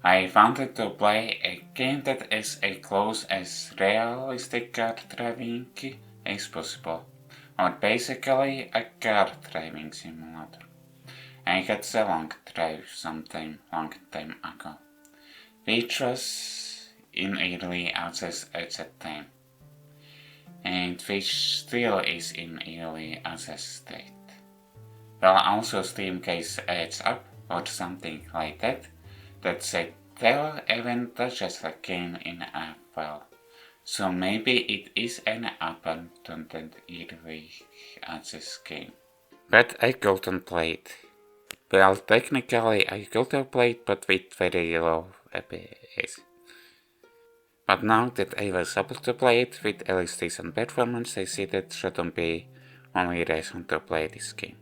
I wanted to play a game that is as close as realistic car driving as possible, or basically a car driving simulator. I had a long drive long time ago, which was in early access at that time, and which still is in early access state. Well, also Steam case adds up or something like that, that said Taylor even touches the game in a file. So maybe it is an abandoned early access game. But I couldn't play it. Well, technically I could have played, but with very low FPS. But now that I was able to play it with at least decent performance, I see that shouldn't be only reason to play this game.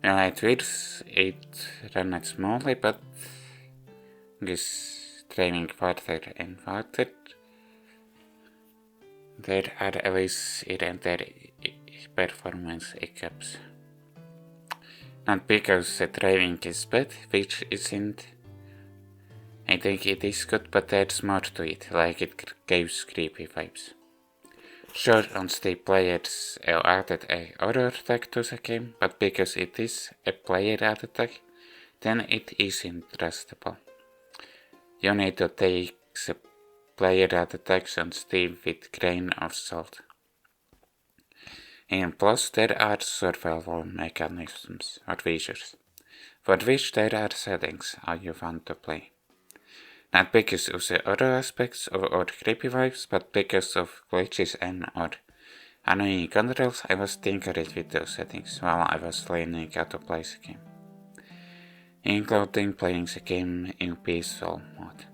Well, at first it ran smoothly, but is training further and further. There are always their performance hiccups. Not because the driving is bad, which isn't. I think it is good, but there's more to it, like it gives creepy vibes. Sure, on Steam players added a horror tag to the game, but because it is a player-added tag, then it isn't trustable. You need to take the player-added tags on Steam with grain of salt. And plus there are survival mechanisms or features, for which there are settings how you want to play. Not because of the other aspects or creepy vibes, but because of glitches and or annoying controls. I was tinkering with those settings while I was learning how to play the game, including playing the game in peaceful mode.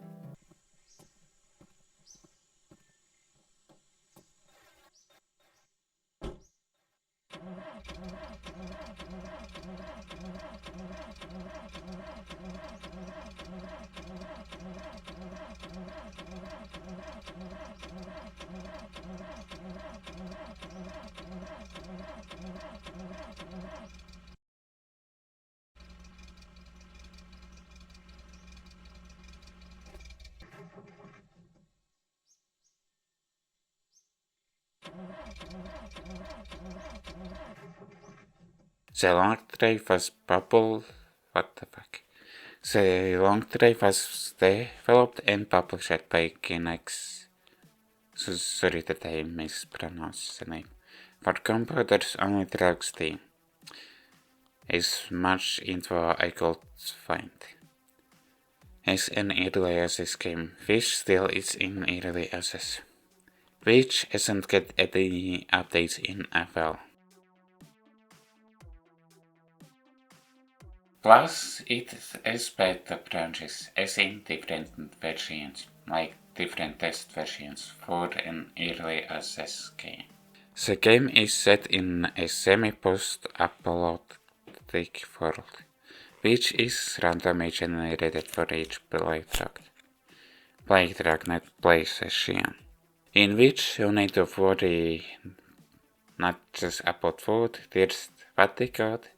The long drive was What the fuck? The long drive was developed and published by Kinex. Sorry that I mispronounced the name. For computers only drugs Steam. As much info I could find. As an early access game, which still is in early access. Which hasn't get any updates in a while. Plus, it has beta branches, as in different versions, like different test versions for an early access game. The game is set in a semi-post-apocalyptic world, which is randomly generated for each playthrough play session, in which you need to worry not just about food, thirst, fatigue,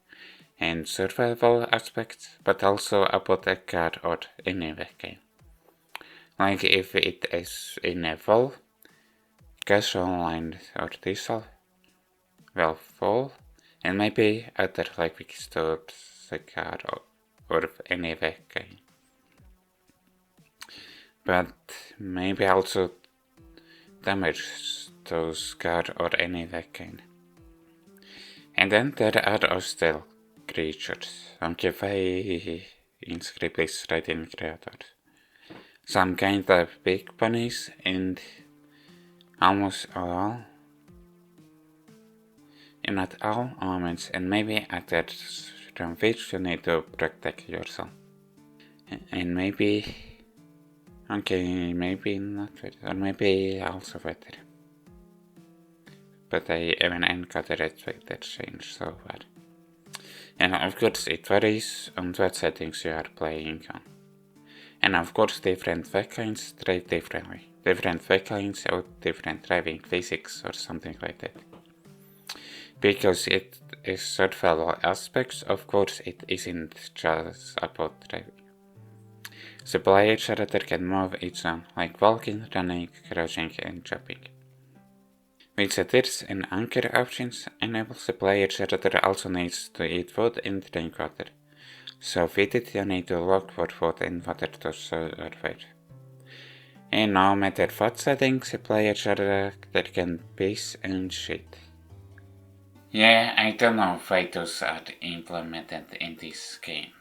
and survival aspects, but also about a car or any vehicle. Like if it is in a wall, gasoline or diesel will fall, and maybe other like disturbs the car or any vehicle. But maybe also damage those car or any vehicle. And then there are hostile creatures, giveaway in script is writing creators. Some kind of big bunnies and almost all, not all elements, and maybe others from which you need to protect yourself. And maybe, okay, maybe not better, or maybe also better. But I haven't encountered that change so far. And of course it varies on what settings you are playing on. And of course different vehicles drive differently. Different vehicles have different driving physics or something like that. Because it is survival aspects, of course it isn't just about driving. The player character can move its own, like walking, running, crouching, and jumping. With the tears and anchor options, enables the player character also needs to eat food and drink water. So with it you need to look for food and water to survive. And no matter what settings, the player character can piss and shit. Yeah, I don't know why those are implemented in this game.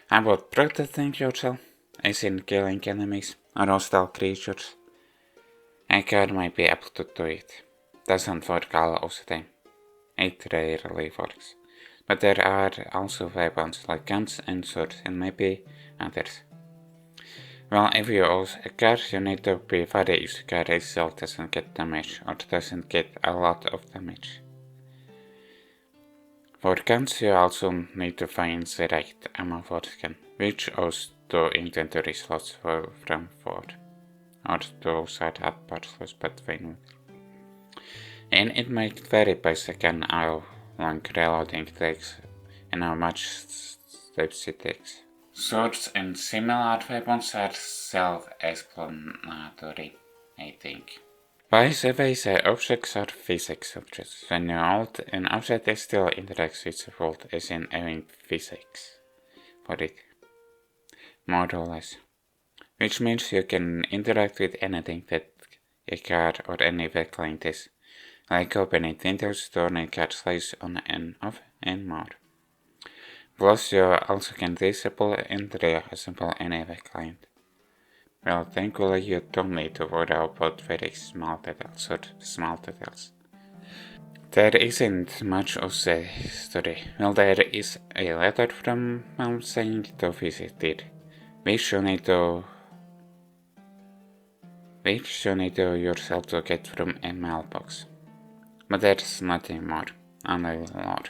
About protecting yourself, as in killing enemies or hostile creatures, a card might be able to do it. Doesn't work all of the time. It rarely works. But there are also weapons like guns and swords and maybe others. Well, if you use a card, you need to be very if the card itself doesn't get damage or doesn't get a lot of damage. For guns, you also need to find the right ammo for the gun, which goes to inventory slots from 4, or to side up parcels between. And it might vary by the gun how long reloading takes and how much steps it takes. Swords and similar weapons are self-explanatory, I think. By the way, the objects are physics objects. When you hold an object, it still interacts with the world as in having physics for it, more or less. Which means you can interact with anything that a car or any vehicle is, like opening windows, turning cars lights on and off, and more. Plus, you also can disable and reassemble any vehicle. Well, thankfully you don't need to worry about very small details or small details. There isn't much of the story. Well, there is a letter from Mom saying to visit it, which you need to yourself to get from a mailbox. But there's nothing more, only lore.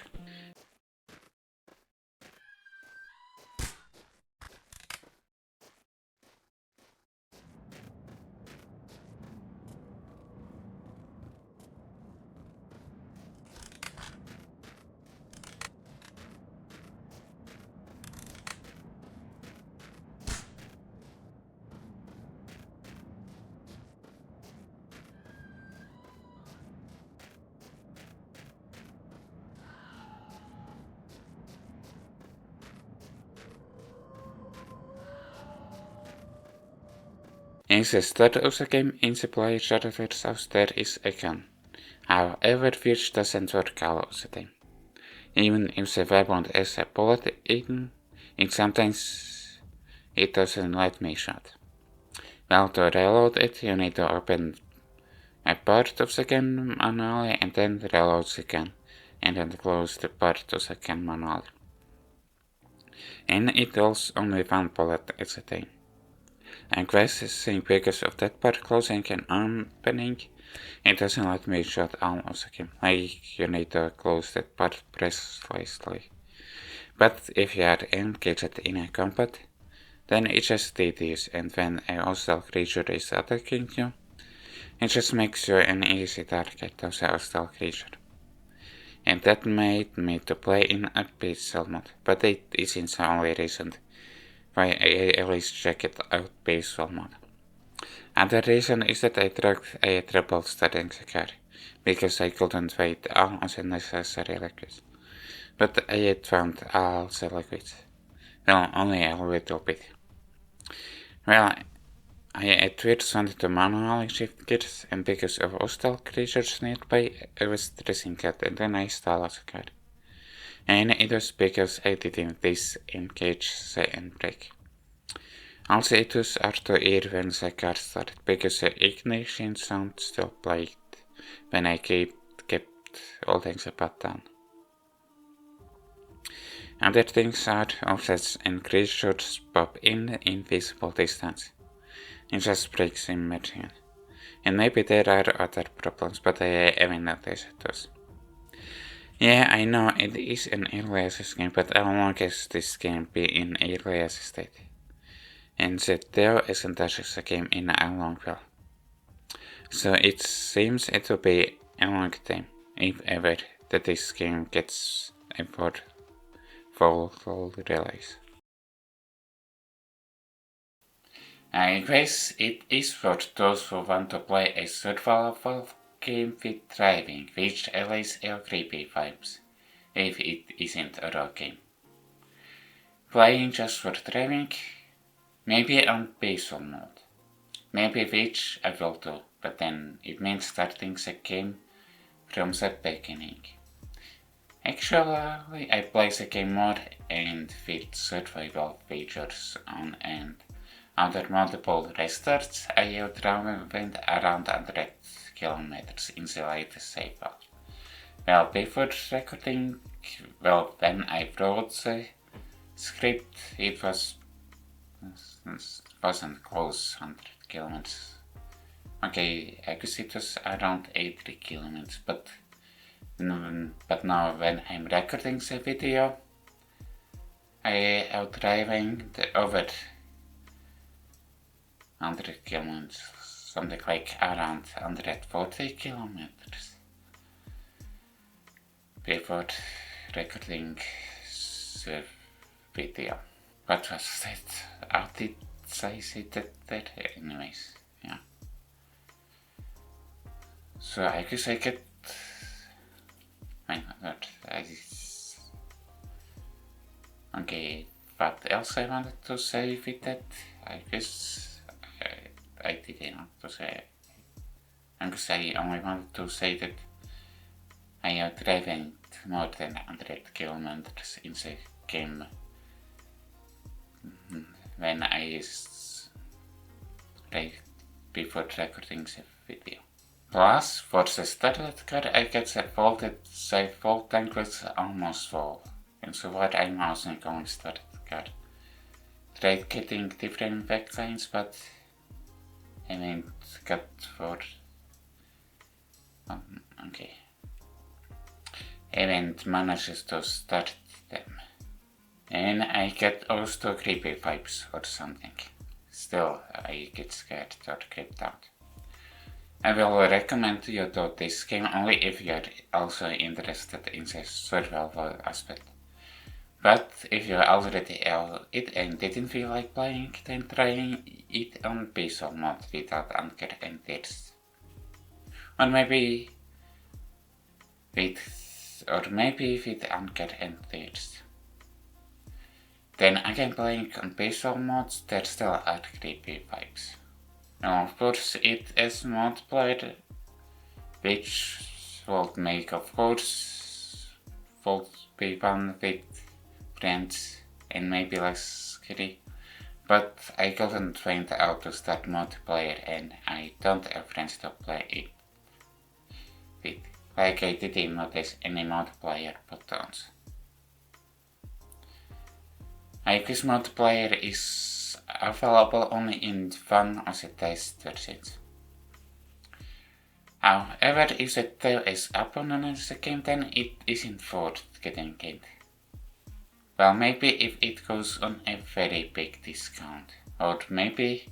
In the start of the game, in the player character's house there is a gun, however which doesn't work all of the time. Even if the weapon has a bullet in it, sometimes it doesn't let me shot. Well, to reload it, you need to open a part of the gun manually and then reload the gun, and then close the part of the gun manually. And it holds only one bullet at a time. And questing because of that part closing and opening, it doesn't let me shot all of the game. Like, you need to close that part precisely. But if you are engaged in a combat, then it's just tedious, and when a hostile creature is attacking you, it just makes you an easy target of the hostile creature. And that made me to play in a peaceful mode, but it isn't the only reason why I at least check it out peaceful mode. Another reason is that I tried a triple starting the car, because I couldn't wait all of the necessary liquids. But I had found all the liquids. Well, only a little bit. Well, I at first wanted to manually shift gears, and because of hostile creatures nearby, I was stressing it, and then I stalled the car. And it was because I didn't disengage the handbrake. Also, it was hard to hear when the car started, because the ignition sound still played when I kept holding the button. Other things are offsets and creatures pop in invisible distance. It just breaks immersion. And maybe there are other problems, but I haven't noticed those. Yeah, I know it is an early access game, but how long has this game been in early access state? And the Theo isn't touches the game in a long while. So it seems it will be a long time, if ever, that this game gets a full release. I guess it is for those who want to play a survival game with driving, which allays a creepy vibes, if it isn't a role game. Playing just for driving, maybe on peaceful mode. Maybe which I will do, but then it means starting the game from the beginning. Actually, I play the game more and with survival features on and after multiple restarts, I have traveled around 100 kilometers in the latest save file. Well, before recording, when I wrote the script, it wasn't close 100 kilometers. Okay, I guess it was around 80 kilometers, but now when I'm recording the video, I am driving over 100 kilometers, something like around 140 kilometers before recording the video. What was that? How did I say that there? Anyways, yeah. So I guess I get... Okay, what else I wanted to say with that? I guess I didn't want to say. I guess I only wanted to say that I have driven more than 100 kilometers in the game when before recording the video. Plus, for the started car, I get the full tank was almost full, and so what I'm also going to start car. Tried getting different backlines, but I mean, got for okay. Event manages to start them. And I get also creepy vibes or something. Still, I get scared or creeped out. I will recommend you to this game only if you are also interested in the survival aspect. But if you already have it and didn't feel like playing, then try it on peaceful mode without anger and thirst. Or maybe with anger and thirst. Then again, playing on peaceful modes, there still are creepy vibes. Now, of course, it is multiplayer, which would make, of course, would be fun with friends and maybe less scary. But I couldn't find out to start multiplayer and I don't have friends to play it with. Like I didn't notice any multiplayer buttons. I guess multiplayer is available only in one of the test versions. However, if the tail is up on another game, then it isn't worth getting it. Well, maybe if it goes on a very big discount, or maybe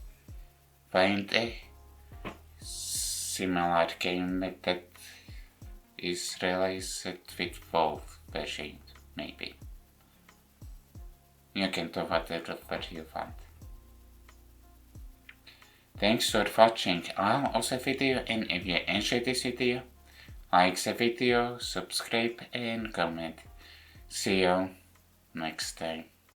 find a similar game that is released with both versions, maybe. You can do whatever you want. Thanks for watching all of the video, and if you enjoyed this video, like the video, subscribe and comment. See you next time.